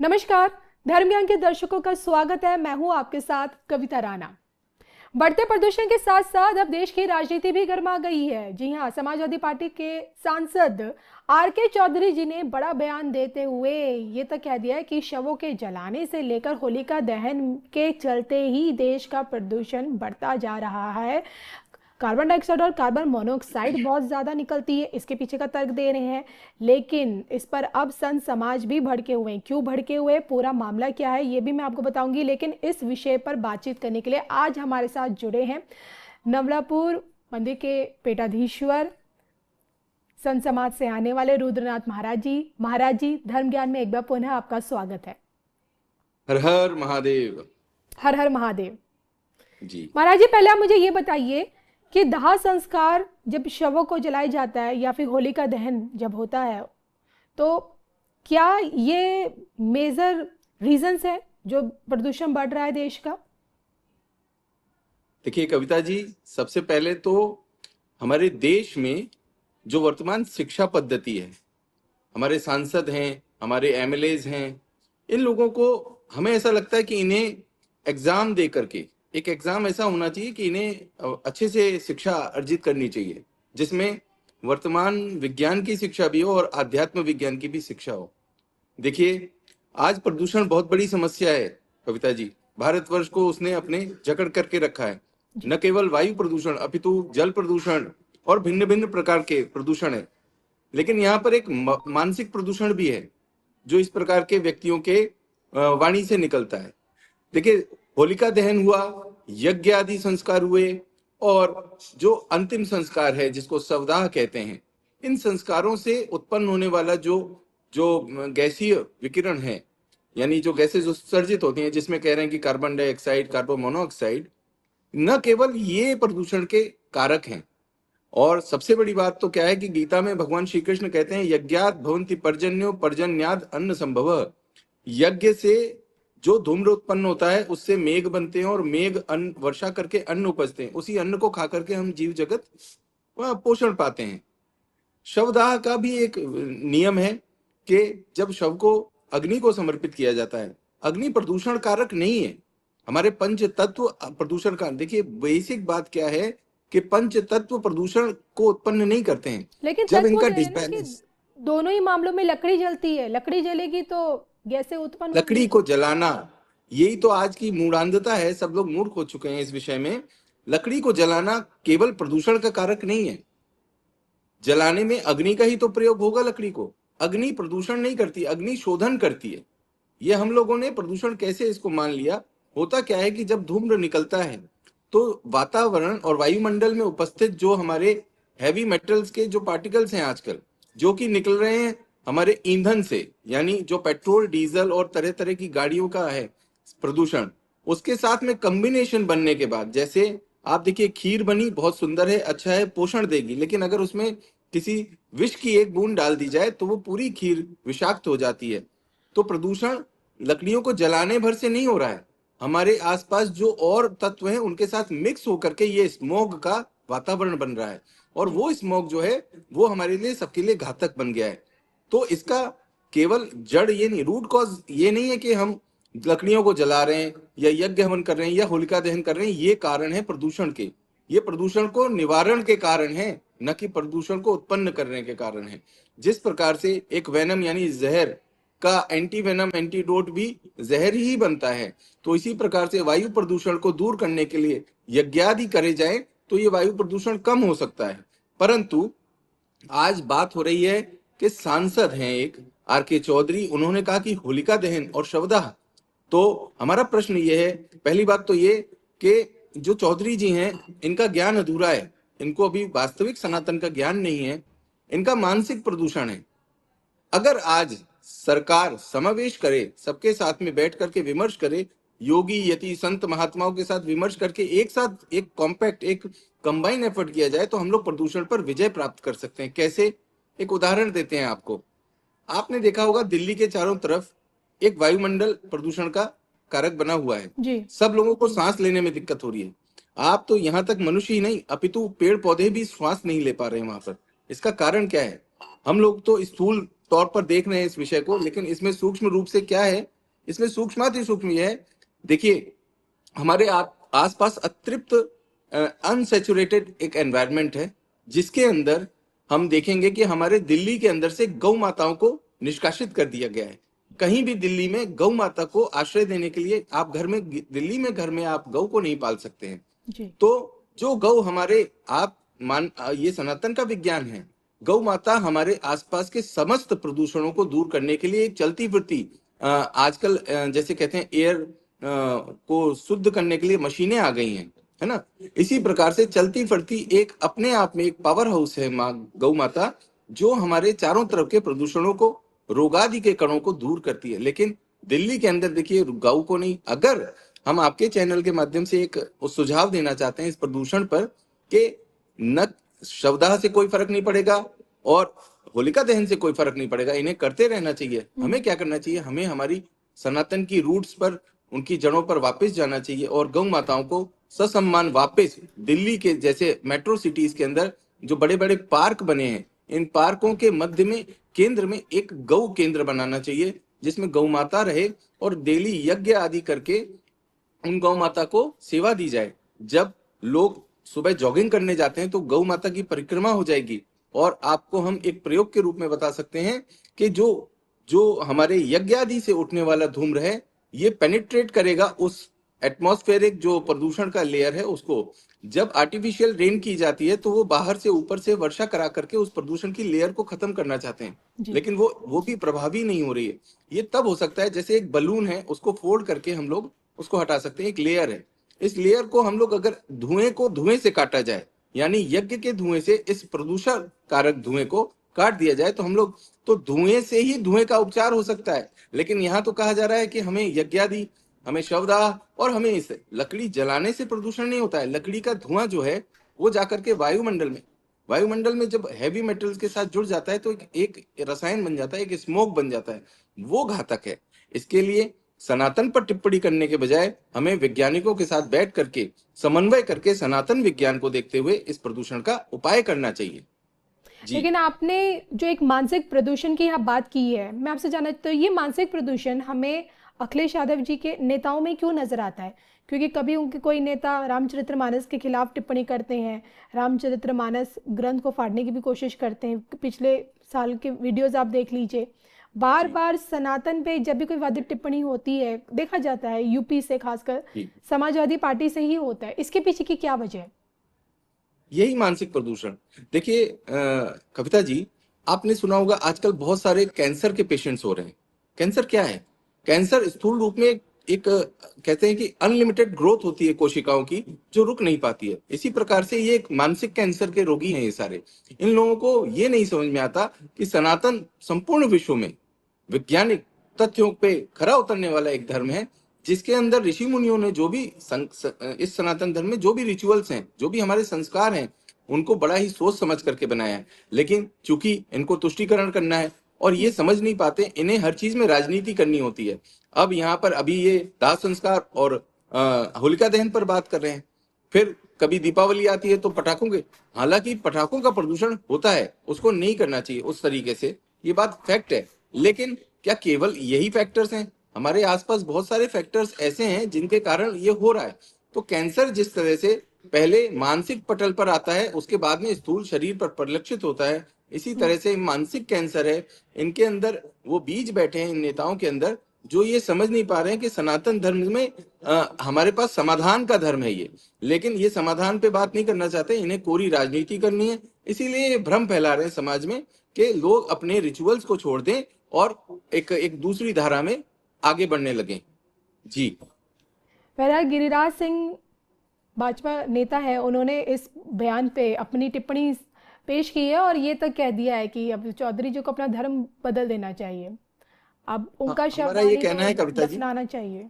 नमस्कार, धर्म ज्ञान के दर्शकों का स्वागत है। मैं हूं आपके साथ कविता राणा। बढ़ते प्रदूषण के साथ साथ अब देश की राजनीति भी गर्मा गई है। जी हां, समाजवादी पार्टी के सांसद आर.के. चौधरी जी ने बड़ा बयान देते हुए ये तक कह दिया है कि शवों के जलाने से लेकर होलिका दहन के चलते ही देश का प्रदूषण बढ़ता जा रहा है। कार्बन डाइऑक्साइड और कार्बन मोनोऑक्साइड बहुत ज़्यादा निकलती है, इसके पीछे का तर्क दे रहे हैं। लेकिन इस पर अब संत समाज भी भड़के हुए हैं। क्यों भड़के हुए, पूरा मामला क्या है, ये भी मैं आपको बताऊंगी। लेकिन इस विषय पर बातचीत करने के लिए आज हमारे साथ जुड़े हैं नवलापुर मंदिर के पीठाधीश्वर, संत समाज से आने वाले रुद्रनाथ महाराज जी। महाराज जी, धर्म ज्ञान में एक बार पुनः आपका स्वागत है। हर हर महादेव। हर हर महादेव जी महाराज जी, पहले आप मुझे ये बताइए कि दाह संस्कार जब शवों को जलाया जाता है या फिर होलिका दहन जब होता है, तो क्या ये मेजर रीजंस है जो प्रदूषण बढ़ रहा है देश का? देखिए कविता जी, सबसे पहले तो हमारे देश में जो वर्तमान शिक्षा पद्धति है, हमारे सांसद हैं, हमारे एमएलएज हैं, इन लोगों को हमें ऐसा लगता है कि इन्हें एग्जाम दे करके एक एग्जाम ऐसा होना चाहिए कि इन्हें अच्छे से शिक्षा अर्जित करनी चाहिए, जिसमें वर्तमान विज्ञान की शिक्षा भी हो और आध्यात्म विज्ञान की भी शिक्षा हो। देखिए, आज प्रदूषण बहुत बड़ी समस्या है कविता जी। भारतवर्ष को उसने अपने जकड़ करके रखा है। न केवल वायु प्रदूषण अपितु जल प्रदूषण और भिन्न भिन्न प्रकार के प्रदूषण है, लेकिन यहाँ पर एक मानसिक प्रदूषण भी है जो इस प्रकार के व्यक्तियों के वाणी से निकलता है। देखिए, होलिका दहन हुआ, यज्ञ आदि संस्कार हुए, और जो अंतिम संस्कार है जिसको शवदाह कहते हैं, इन संस्कारों से उत्पन्न होने वाला जो जो गैसीय विकिरण है, यानी जो गैसें जो उत्सर्जित होती हैं, जिसमें कह रहे हैं कि कार्बन डाइऑक्साइड, कार्बन मोनोऑक्साइड, न केवल ये प्रदूषण के कारक हैं। और सबसे बड़ी बात तो क्या है कि गीता में भगवान श्री कृष्ण कहते हैं, यज्ञात भवन्ति पर्जन्यो पर्जन्याद अन्न संभव। यज्ञ से जो धूम्र उत्पन्न होता है उससे मेघ बनते हैं, और मेघ अन्न वर्षा करके अन्न उपजते हैं। उसी अन्न को खा करके हम जीव जगत पोषण पाते हैं। शवदाह का भी एक नियम है कि जब शव को अग्नि को समर्पित किया जाता है, अग्नि प्रदूषण कारक नहीं है। हमारे पंच तत्व प्रदूषण का, देखिए बेसिक बात क्या है कि पंच तत्व प्रदूषण को उत्पन्न नहीं करते हैं। लेकिन जब तत्व इनका जो है ना कि डिसबैलेंस, दोनों ही मामलों में लकड़ी जलती है, लकड़ी जलेगी तो गैसें उत्पन्न होंगी। लकड़ी को जलाना, यही तो आज की मूढ़ांधता है। सब लोग मूर्ख हो चुके हैं इस विषय में। लकड़ी को जलाना केवल प्रदूषण का कारक नहीं है। जलाने में अग्नि का ही तो प्रयोग होगा। लकड़ी को अग्नि प्रदूषण नहीं करती, अग्नि शोधन करती है। ये हम लोगों ने प्रदूषण कैसे इसको मान लिया। होता क्या है कि जब धूम्र निकलता है तो वातावरण और वायुमंडल में उपस्थित जो हमारे हैवी मेटल्स के जो पार्टिकल्स हैं आजकल, जो कि निकल रहे हैं हमारे ईंधन से, यानी जो पेट्रोल, डीजल और तरह तरह की गाड़ियों का है प्रदूषण, उसके साथ में कॉम्बिनेशन बनने के बाद, जैसे आप देखिए खीर बनी, बहुत सुंदर है, अच्छा है, पोषण देगी, लेकिन अगर उसमें किसी विष की एक बूंद डाल दी जाए तो वो पूरी खीर विषाक्त हो जाती है। तो प्रदूषण लकड़ियों को जलाने भर से नहीं हो रहा है, हमारे आसपास जो और तत्व हैं उनके साथ मिक्स होकर के ये स्मोग का वातावरण बन रहा है, और वो स्मोग जो है वो हमारे लिए, सबके लिए घातक बन गया है। तो इसका केवल जड़ ये नहीं, रूट कॉज ये नहीं है कि हम लकड़ियों को जला रहे हैं या यज्ञ हवन कर रहे हैं या होलिका दहन कर रहे हैं। ये कारण है प्रदूषण के, ये प्रदूषण को निवारण के कारण है, न कि प्रदूषण को उत्पन्न करने के कारण है। जिस प्रकार से एक वेनम यानी जहर का एंटी वेनम एंटीडोट भी जहर ही बनता है, तो इसी प्रकार से वायु प्रदूषण को दूर करने के लिए यज्ञादि करे जाए तो ये वायु प्रदूषण कम हो सकता है। परंतु आज बात हो रही है कि सांसद हैं एक आर.के. चौधरी, उन्होंने कहा कि होलिका दहन और शवदाह। तो हमारा प्रश्न ये है, पहली बात तो ये कि जो चौधरी जी हैं इनका ज्ञान अधूरा है, इनको अभी वास्तविक सनातन का ज्ञान नहीं है, इनका मानसिक प्रदूषण है। अगर आज सरकार समावेश करे, सबके साथ में बैठ करके विमर्श करे, योगी यति संत महात्माओं के साथ विमर्श करके एक साथ एक कॉम्पैक्ट, एक कंबाइन एफर्ट किया जाए, तो हम लोग प्रदूषण पर विजय प्राप्त कर सकते हैं। कैसे? एक उदाहरण देते हैं आपको। आपने देखा होगा दिल्ली के चारों तरफ एक वायुमंडल प्रदूषण का कारक बना हुआ है जी। सब लोगों को सांस लेने में दिक्कत हो रही है। आप तो यहाँ तक मनुष्य ही नहीं अपितु पेड़ पौधे भी श्वास नहीं ले पा रहे हैं वहां पर। इसका कारण क्या है? हम लोग तो स्थूल तौर पर देख रहे हैं इस विषय को, लेकिन इसमें सूक्ष्म रूप से क्या है इसमें सूक्ष्माति सूक्ष्म ये है, देखिए हमारे आसपास अतृप्त अनसेचुरेटेड एक एनवायरनमेंट है, जिसके अंदर हम देखेंगे कि हमारे दिल्ली के अंदर से गौ माताओं को निष्कासित कर दिया गया है। कहीं भी दिल्ली में गौ माता को आश्रय देने के लिए आप दिल्ली में घर में आप गौ को नहीं पाल सकते हैं। जी। तो जो गौ हमारे ये सनातन का विज्ञान है, गौ माता हमारे आसपास के समस्त प्रदूषणों को दूर करने के लिए एक चलती फिरती आजकल जैसे कहते हैं एयर को शुद्ध करने के लिए मशीनें आ गई हैं, है ना। इसी प्रकार से चलती फिरती एक अपने आप में एक पावर हाउस है माँ गौ माता, जो हमारे चारों तरफ के प्रदूषणों को, रोगादि के कणों को दूर करती है। लेकिन दिल्ली के अंदर देखिए गौ को नहीं। अगर हम आपके चैनल के माध्यम से एक सुझाव देना चाहते हैं इस प्रदूषण पर, कि न शवदाह से कोई फर्क नहीं पड़ेगा और होलिका दहन से कोई फर्क नहीं पड़ेगा, इन्हें करते रहना चाहिए। हमें क्या करना चाहिए, हमें हमारी सनातन की रूट्स पर, उनकी जड़ों पर वापस जाना चाहिए और गौ माताओं को ससम्मान वापस दिल्ली के जैसे मेट्रो सिटीज के अंदर जो बड़े बड़े पार्क बने हैं, इन पार्कों के मध्य में केंद्र में एक गौ केंद्र बनाना चाहिए, जिसमें गौ माता रहे और डेली यज्ञ आदि करके उन गौ माता को सेवा दी जाए। जब लोग सुबह जॉगिंग करने जाते हैं तो गौ माता की परिक्रमा हो जाएगी। और आपको हम एक प्रयोग के रूप में बता सकते हैं कि जो जो हमारे यज्ञ आदि से उठने वाला धूम्र है, ये पेनिट्रेट करेगा उस एटमॉस्फेरिक जो प्रदूषण का लेयर है उसको। जब आर्टिफिशियल रेन की जाती है तो वो बाहर से ऊपर से वर्षा करा करके उस प्रदूषण की लेयर को खत्म करना चाहते हैं, लेकिन वो भी प्रभावी नहीं हो रही है। ये तब हो सकता है जैसे एक बलून है, उसको फोल्ड करके हम लोग उसको हटा सकते हैं। एक लेयर है, इस लेयर को हम लोग अगर धुएं से काटा जाए, यानी यज्ञ के धुएं से इस प्रदूषण कारक धुएं को काट दिया जाए, तो हम लोग तो धुएं से ही धुएं का उपचार हो सकता है। लेकिन यहाँ तो कहा जा रहा है कि हमें यज्ञादि, हमें शवदाह और हमें इस लकड़ी जलाने से प्रदूषण नहीं होता है। लकड़ी का धुआं जो है वो जाकर के वायुमंडल में जब हैवी मेटल्स के साथ जुड़ जाता है तो एक रसायन बन जाता है, एक स्मोक बन जाता है, वो घातक है। इसके लिए सनातन पर टिप्पणी करने के बजाय हमें वैज्ञानिकों के साथ बैठ करके समन्वय करके सनातन विज्ञान को देखते हुए इस प्रदूषण का उपाय करना चाहिए। लेकिन आपने जो एक मानसिक प्रदूषण की यहाँ बात की है, मैं आपसे जानना चाहती हूँ, ये मानसिक प्रदूषण हमें अखिलेश यादव जी के नेताओं में क्यों नजर आता है? क्योंकि कभी उनके कोई नेता रामचरितमानस के खिलाफ टिप्पणी करते हैं, रामचरितमानस ग्रंथ को फाड़ने की भी कोशिश करते हैं। पिछले साल के वीडियोस आप देख लीजिए, बार बार सनातन पे जब भी कोई वादित टिप्पणी होती है, देखा जाता है यूपी से, खासकर समाजवादी पार्टी से ही होता है। इसके पीछे की क्या वजह है? यही मानसिक प्रदूषण। देखिए कविता जी, आपने सुना होगा आजकल बहुत सारे कैंसर के पेशेंट्स हो रहे हैं। कैंसर क्या है? कैंसर स्थूल रूप में एक कहते हैं कि अनलिमिटेड ग्रोथ होती है कोशिकाओं की, जो रुक नहीं पाती है। इसी प्रकार से ये एक मानसिक कैंसर के रोगी हैं ये सारे। इन लोगों को ये नहीं समझ में आता कि सनातन संपूर्ण विश्व में वैज्ञानिक तथ्यों पे खरा उतरने वाला एक धर्म है, जिसके अंदर ऋषि मुनियों ने जो भी इस सनातन धर्म में जो भी रिचुअल्स हैं, जो भी हमारे संस्कार हैं, उनको बड़ा ही सोच समझ करके बनाया है। लेकिन चूंकि इनको तुष्टीकरण करना है और ये समझ नहीं पाते, इन्हें हर चीज में राजनीति करनी होती है। अब यहाँ पर अभी ये दाह संस्कार और होलिका दहन पर बात कर रहे हैं, फिर कभी दीपावली आती है तो पटाखों के, हालांकि पटाखों का प्रदूषण होता है, उसको नहीं करना चाहिए उस तरीके से, ये बात फैक्ट है। लेकिन क्या केवल यही फैक्टर्स हैं? हमारे आसपास बहुत सारे फैक्टर्स ऐसे हैं जिनके कारण ये हो रहा है। तो कैंसर जिस तरह से पहले मानसिक पटल पर आता है, उसके बाद में स्थूल शरीर पर परिलक्षित होता है, इसी तरह से मानसिक कैंसर है। इनके अंदर वो बीज बैठे हैं इन नेताओं के अंदर, जो ये समझ नहीं पा रहे हैं कि सनातन धर्म में हमारे पास समाधान का धर्म है ये, लेकिन ये समाधान पे बात नहीं करना चाहते, इन्हें कोरी राजनीति करनी है। इसीलिए ये भ्रम फैला रहे हैं समाज में कि लोग अपने रिचुअल्स को छोड़ दें और एक दूसरी धारा में आगे बढ़ने लगे। जी। बहरहाल गिरिराज सिंह भाजपा नेता है, उन्होंने इस बयान पे अपनी टिप्पणी पेश की है और ये तक कह दिया है कि अब चौधरी जी को अपना धर्म बदल देना चाहिए, अब उनका शव हमारा ये कहना है कविता जी, दफनाना चाहिए।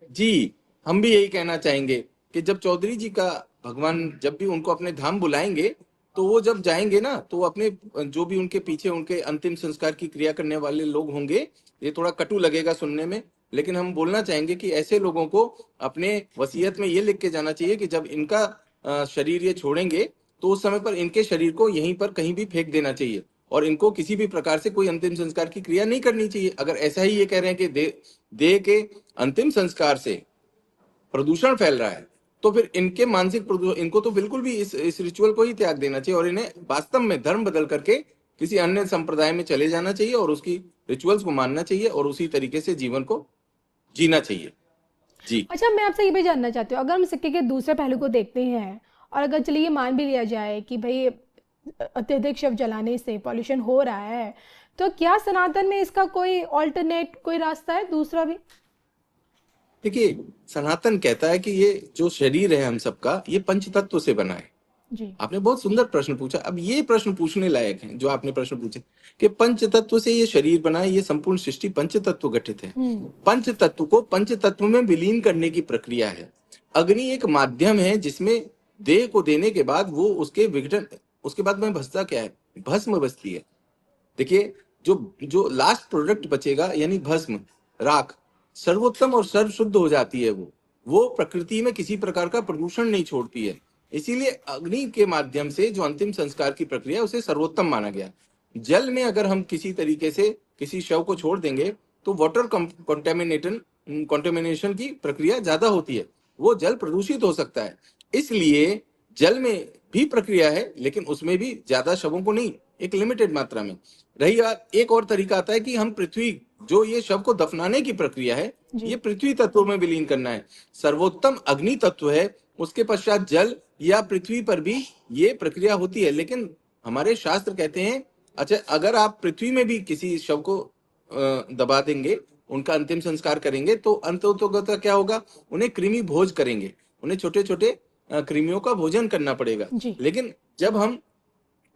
जी, हम भी यही कहना चाहेंगे कि जब चौधरी जी का भगवान जब भी उनको अपने धाम बुलाएंगे, तो वो जब जाएंगे ना, तो अपने जो भी उनके पीछे उनके अंतिम संस्कार की क्रिया करने वाले लोग होंगे, ये थोड़ा कटु लगेगा सुनने में, लेकिन हम बोलना चाहेंगे कि ऐसे लोगों को अपने वसीयत में ये लिख के जाना चाहिए कि जब इनका शरीर ये छोड़ेंगे तो उस समय पर इनके शरीर को यहीं पर कहीं भी फेंक देना चाहिए। और इनको किसी भी प्रकार से कोई अंतिम संस्कार की क्रिया नहीं करनी चाहिए। अगर ऐसा ही ये कह रहे हैं कि देह के अंतिम संस्कार से प्रदूषण फैल रहा है, तो फिर इनके मानसिक प्रदूषण, इनको तो बिल्कुल भी इस रिचुअल को ही त्याग देना चाहिए और इन्हें वास्तव में धर्म बदल करके किसी अन्य संप्रदाय में चले जाना चाहिए और उसकी रिचुअल्स को मानना चाहिए और उसी तरीके से जीवन को जीना चाहिए। जी। अच्छा, मैं आपसे ये भी जानना चाहती हूँ, अगर हम सिक्के के दूसरे पहलू को देखते हैं और अगर चलिए ये मान भी लिया जाए कि भाई अत्यधिक शव जलाने से पॉल्यूशन हो रहा है, तो क्या सनातन में इसका कोई ऑल्टरनेट, कोई रास्ता है दूसरा भी? देखिए, सनातन कहता है कि ये जो शरीर है हम सबका, ये पंच तत्व से बना है। जी। आपने बहुत सुंदर प्रश्न पूछा। अब ये प्रश्न पूछने लायक है जो आपने प्रश्न पूछे कि पंच तत्व से ये शरीर बना है, ये संपूर्ण सृष्टि पंच तत्व गठित है। पंच तत्व को पंच तत्व में विलीन करने की प्रक्रिया है। अग्नि एक माध्यम है जिसमें देह को देने के बाद वो उसके विघटन, उसके बाद में बचता क्या है? भस्म बचती है। देखिए, जो जो लास्ट प्रोडक्ट बचेगा यानी भस्म, राख, सर्वोत्तम और सर्वशुद्ध हो जाती है। वो प्रकृति में किसी प्रकार का प्रदूषण नहीं छोड़ती है। इसीलिए अग्नि के माध्यम से जो अंतिम संस्कार की प्रक्रिया है, उसे सर्वोत्तम माना गया। जल में अगर हम किसी तरीके से किसी शव को छोड़ देंगे तो वाटर कॉन्टेमिनेशन की प्रक्रिया ज्यादा होती है, वो जल प्रदूषित हो सकता है। इसलिए जल में भी प्रक्रिया है, लेकिन उसमें भी ज्यादा शवों को नहीं, एक लिमिटेड मात्रा में। रही बात, एक और तरीका आता है कि हम पृथ्वी, जो ये शव को दफनाने की प्रक्रिया है, ये पृथ्वी तत्व में विलीन करना है। सर्वोत्तम अग्नि तत्व है, उसके पश्चात जल या पृथ्वी पर भी ये प्रक्रिया होती है। लेकिन हमारे शास्त्र कहते हैं, अच्छा अगर आप पृथ्वी में भी किसी शव को दबा देंगे, उनका अंतिम संस्कार करेंगे, तो अंततोगत क्या होगा? उन्हें कृमि भोज करेंगे, उन्हें छोटे छोटे कृमियों का भोजन करना पड़ेगा। लेकिन जब हम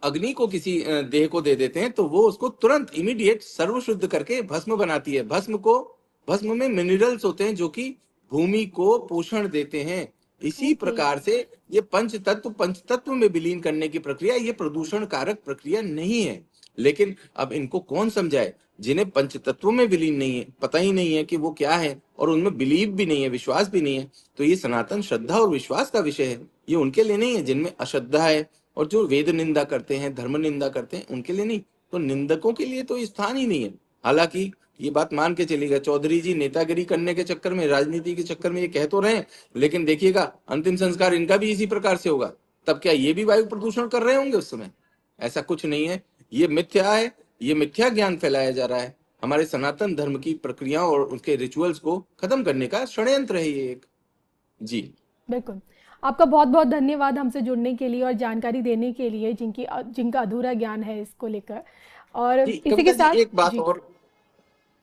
अग्नि को किसी देह को दे देते हैं तो वो उसको तुरंत इमीडिएट सर्वशुद्ध करके भस्म बनाती है। भस्म में मिनरल्स होते हैं जो कि भूमि को पोषण देते हैं। इसी प्रकार से ये पंच तत्व में विलीन करने की प्रक्रिया, ये प्रदूषण कारक प्रक्रिया नहीं है। लेकिन अब इनको कौन समझाए जिन्हें पंच तत्वों में विलीन नहीं है, पता ही नहीं है कि वो क्या है और उनमें बिलीव भी नहीं है, विश्वास भी नहीं है। तो ये सनातन श्रद्धा और विश्वास का विषय है, ये उनके लिए नहीं है जिनमें अश्रद्धा है और जो वेद निंदा करते हैं, धर्म निंदा करते हैं, उनके लिए नहीं। तो निंदकों के लिए तो स्थान ही नहीं है। हालांकि ये बात मान के चलिएगा, चौधरी जी नेतागिरी करने के चक्कर में, राजनीति के चक्कर में ये कह तो रहे हैं, लेकिन देखिएगा अंतिम संस्कार इनका भी इसी प्रकार से होगा। तब क्या ये भी वायु प्रदूषण कर रहे होंगे उस समय? ऐसा कुछ नहीं है, ये मिथ्या है, ये मिथ्या ज्ञान फैलाया जा रहा है। हमारे सनातन धर्म की प्रक्रियाओं और उसके रिचुअल्स को खत्म करने का षड्यंत्र है ये एक। जी बिल्कुल, आपका बहुत बहुत धन्यवाद हमसे जुड़ने के लिए और जानकारी देने के लिए, जिनका अधूरा ज्ञान है इसको लेकर। और इसी के साथ एक बात और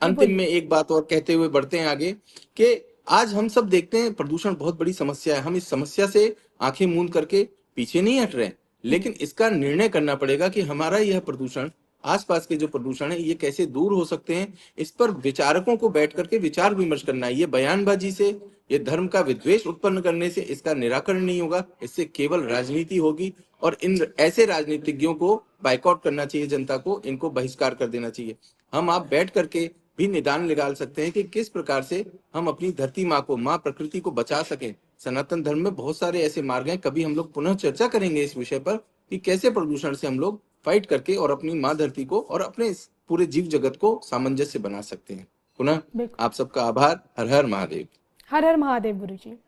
अंतिम में एक बात और कहते हुए बढ़ते हैं आगे कि आज हम सब देखते हैं प्रदूषण बहुत बड़ी समस्या है। हम इस समस्या से आंखें मूंद करके पीछे नहीं हट रहे, लेकिन इसका निर्णय करना पड़ेगा कि हमारा यह प्रदूषण, आसपास के जो प्रदूषण है, ये कैसे दूर हो सकते हैं। इस पर विचारकों को बैठ करके विचार विमर्श करना है। ये बयानबाजी से, ये धर्म का विद्वेष उत्पन्न करने से इसका निराकरण नहीं होगा। इससे केवल राजनीति होगी और इन ऐसे राजनीतिज्ञों को बाइकआउट करना चाहिए, जनता को इनको बहिष्कार कर देना चाहिए। हम आप बैठ करके भी निदान निकाल सकते हैं कि किस प्रकार से हम अपनी धरती माँ को, माँ प्रकृति को बचा सकें। सनातन धर्म में बहुत सारे ऐसे मार्ग हैं, कभी हम लोग पुनः चर्चा करेंगे इस विषय पर कि कैसे प्रदूषण से हम लोग फाइट करके और अपनी माँ धरती को और अपने पूरे जीव जगत को सामंजस्य बना सकते हैं। पुनः आप सबका आभार। हर हर महादेव। हर हर महादेव गुरुजी।